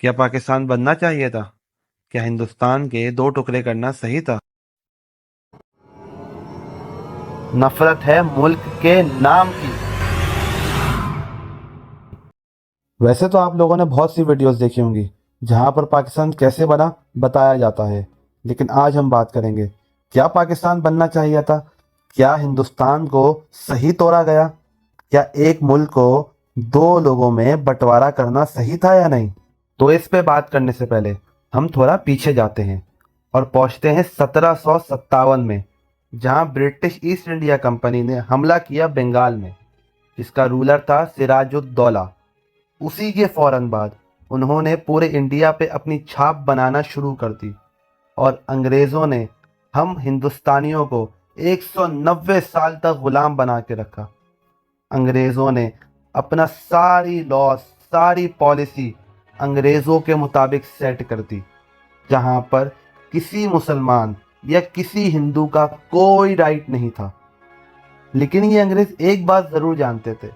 क्या पाकिस्तान बनना चाहिए था? क्या हिंदुस्तान के दो टुकड़े करना सही था? नफरत है मुल्क के नाम की। वैसे तो आप लोगों ने बहुत सी वीडियोस देखी होंगी जहां पर पाकिस्तान कैसे बना बताया जाता है, लेकिन आज हम बात करेंगे क्या पाकिस्तान बनना चाहिए था? क्या हिंदुस्तान को सही तोड़ा गया? क्या एक मुल्क को दो लोगों में बंटवारा करना सही था या नहीं? तो इस पे बात करने से पहले हम थोड़ा पीछे जाते हैं और पहुंचते हैं 1757 में, जहां ब्रिटिश ईस्ट इंडिया कंपनी ने हमला किया बंगाल में, जिसका रूलर था सिराजुद्दौला। उसी के फौरन बाद उन्होंने पूरे इंडिया पे अपनी छाप बनाना शुरू कर दी और अंग्रेज़ों ने हम हिंदुस्तानियों को 190 साल तक गुलाम बना के रखा। अंग्रेज़ों ने अपना सारी लॉ, सारी पॉलिसी अंग्रेज़ों के मुताबिक सेट कर दी, जहां पर किसी मुसलमान या किसी हिंदू का कोई राइट नहीं था। लेकिन ये अंग्रेज एक बात ज़रूर जानते थे,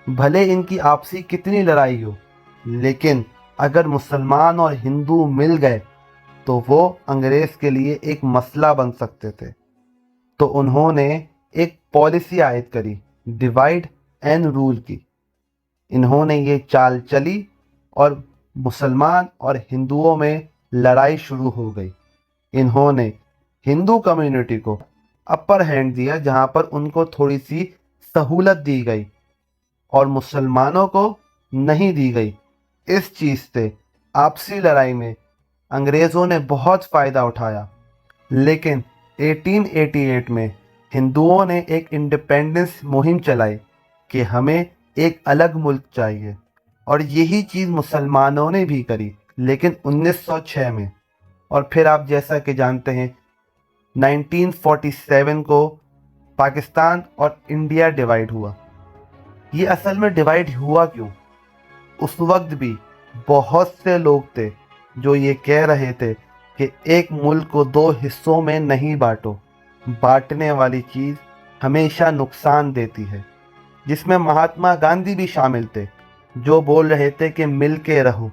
भले इनकी आपसी कितनी लड़ाई हो, लेकिन अगर मुसलमान और हिंदू मिल गए तो वो अंग्रेज के लिए एक मसला बन सकते थे। तो उन्होंने एक पॉलिसी आयद करी, डिवाइड एंड रूल की। इन्होंने ये चाल चली और मुसलमान और हिंदुओं में लड़ाई शुरू हो गई। इन्होंने हिंदू कम्युनिटी को अपर हैंड दिया, जहां पर उनको थोड़ी सी सहूलत दी गई और मुसलमानों को नहीं दी गई। इस चीज़ से आपसी लड़ाई में अंग्रेज़ों ने बहुत फ़ायदा उठाया। लेकिन 1888 में हिंदुओं ने एक इंडिपेंडेंस मुहिम चलाई कि हमें एक अलग मुल्क चाहिए, और यही चीज़ मुसलमानों ने भी करी, लेकिन 1906 में। और फिर आप जैसा कि जानते हैं 1947 को पाकिस्तान और इंडिया डिवाइड हुआ। ये असल में डिवाइड हुआ क्यों? उस वक्त भी बहुत से लोग थे जो ये कह रहे थे कि एक मुल्क को दो हिस्सों में नहीं बांटो, बांटने वाली चीज़ हमेशा नुकसान देती है। जिसमें महात्मा गांधी भी शामिल थे, जो बोल रहे थे कि मिल के रहो।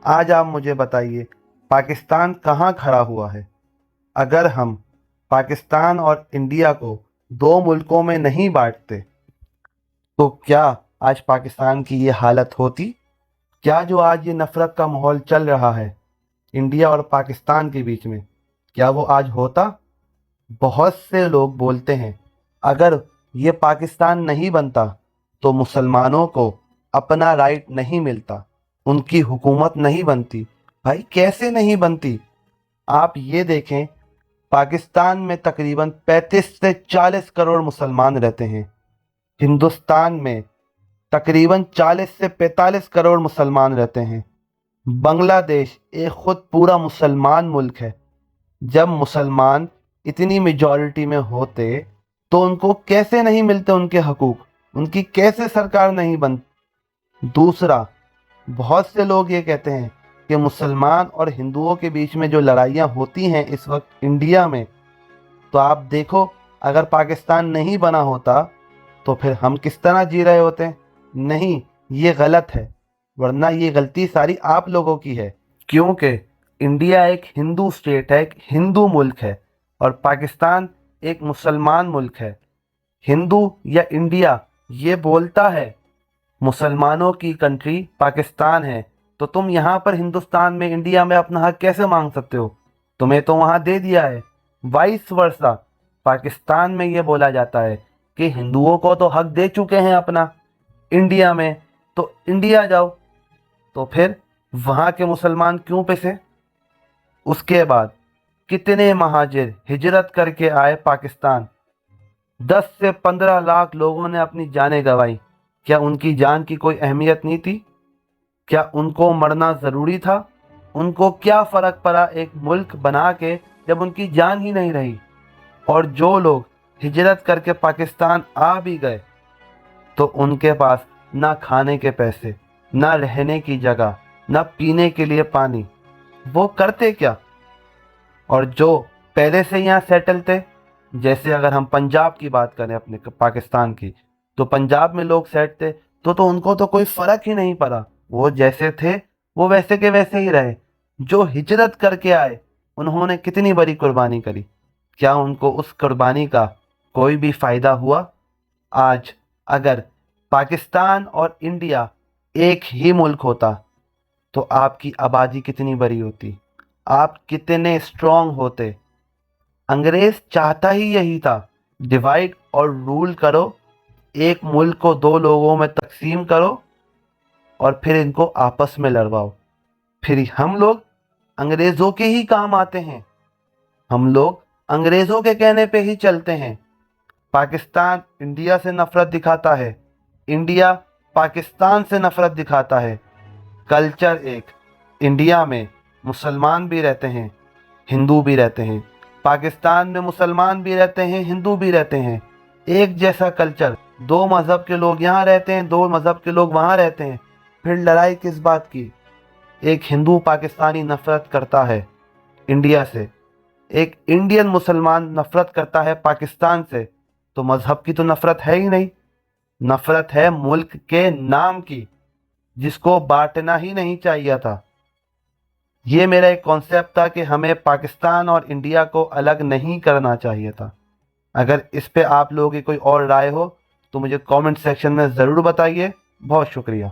आज आप मुझे बताइए, पाकिस्तान कहाँ खड़ा हुआ है? अगर हम पाकिस्तान और इंडिया को दो मुल्कों में नहीं बांटते तो क्या आज पाकिस्तान की ये हालत होती? क्या जो आज ये नफरत का माहौल चल रहा है इंडिया और पाकिस्तान के बीच में, क्या वो आज होता? बहुत से लोग बोलते हैं अगर ये पाकिस्तान नहीं बनता तो मुसलमानों को अपना राइट नहीं मिलता, उनकी हुकूमत नहीं बनती। भाई कैसे नहीं बनती? आप ये देखें, पाकिस्तान में तकरीबन 35 से 40 करोड़ मुसलमान रहते हैं। हिंदुस्तान में तकरीबन 40 से 45 करोड़ मुसलमान रहते हैं। बांग्लादेश एक खुद पूरा मुसलमान मुल्क है। जब मुसलमान इतनी मेजॉरिटी में होते तो उनको कैसे नहीं मिलते उनके हकूक? उनकी कैसे सरकार नहीं बन? दूसरा, बहुत से लोग ये कहते हैं कि मुसलमान और हिंदुओं के बीच में जो लड़ाइयाँ होती हैं इस वक्त इंडिया में, तो आप देखो अगर पाकिस्तान नहीं बना होता तो फिर हम किस तरह जी रहे होते? नहीं, ये गलत है, वरना ये गलती सारी आप लोगों की है, क्योंकि इंडिया एक हिंदू स्टेट है, एक हिंदू मुल्क है, और पाकिस्तान एक मुसलमान मुल्क है। हिंदू या इंडिया ये बोलता है मुसलमानों की कंट्री पाकिस्तान है, तो तुम यहाँ पर हिंदुस्तान में, इंडिया में अपना हक कैसे मांग सकते हो? तुम्हें तो वहाँ दे दिया है। वाइस वर्सा, पाकिस्तान में ये बोला जाता है कि हिंदुओं को तो हक दे चुके हैं अपना इंडिया में, तो इंडिया जाओ। तो फिर वहाँ के मुसलमान क्यों पिसे? उसके बाद कितने महाजिर हिजरत करके आए पाकिस्तान। 10 से 15 लाख लोगों ने अपनी जानें गंवाई। क्या उनकी जान की कोई अहमियत नहीं थी? क्या उनको मरना ज़रूरी था? उनको क्या फ़र्क पड़ा एक मुल्क बना के जब उनकी जान ही नहीं रही? और जो लोग हिजरत करके पाकिस्तान आ भी गए तो उनके पास ना खाने के पैसे, ना रहने की जगह, ना पीने के लिए पानी। वो करते क्या? और जो पहले से यहाँ सेटल थे, जैसे अगर हम पंजाब की बात करें अपने पाकिस्तान की, तो पंजाब में लोग सेट थे तो उनको तो कोई फ़र्क ही नहीं पड़ा। वो जैसे थे वो वैसे के वैसे ही रहे। जो हिजरत करके आए उन्होंने कितनी बड़ी कुर्बानी करी, क्या उनको उस कुर्बानी का कोई भी फायदा हुआ? आज अगर पाकिस्तान और इंडिया एक ही मुल्क होता तो आपकी आबादी कितनी बड़ी होती, आप कितने स्ट्रांग होते। अंग्रेज चाहता ही यही था, डिवाइड और रूल करो, एक मुल्क को दो लोगों में तकसीम करो और फिर इनको आपस में लड़वाओ। फिर हम लोग अंग्रेजों के ही काम आते हैं, हम लोग अंग्रेजों के कहने पे ही चलते हैं। पाकिस्तान इंडिया से नफरत दिखाता है, इंडिया पाकिस्तान से नफरत दिखाता है। कल्चर एक, इंडिया में मुसलमान भी रहते हैं, हिंदू भी रहते हैं, पाकिस्तान में मुसलमान भी रहते हैं, हिंदू भी रहते हैं। एक जैसा कल्चर, दो मज़हब के लोग यहाँ रहते हैं, दो मज़हब के लोग वहाँ रहते हैं, फिर लड़ाई किस बात की? एक हिंदू पाकिस्तानी नफरत करता है इंडिया से, एक इंडियन मुसलमान नफरत करता है पाकिस्तान से, तो मज़हब की तो नफरत है ही नहीं, नफरत है मुल्क के नाम की, जिसको बांटना ही नहीं चाहिए था। ये मेरा एक कॉन्सेप्ट था कि हमें पाकिस्तान और इंडिया को अलग नहीं करना चाहिए था। अगर इस पे आप लोगों की कोई और राय हो तो मुझे कमेंट सेक्शन में ज़रूर बताइए। बहुत शुक्रिया।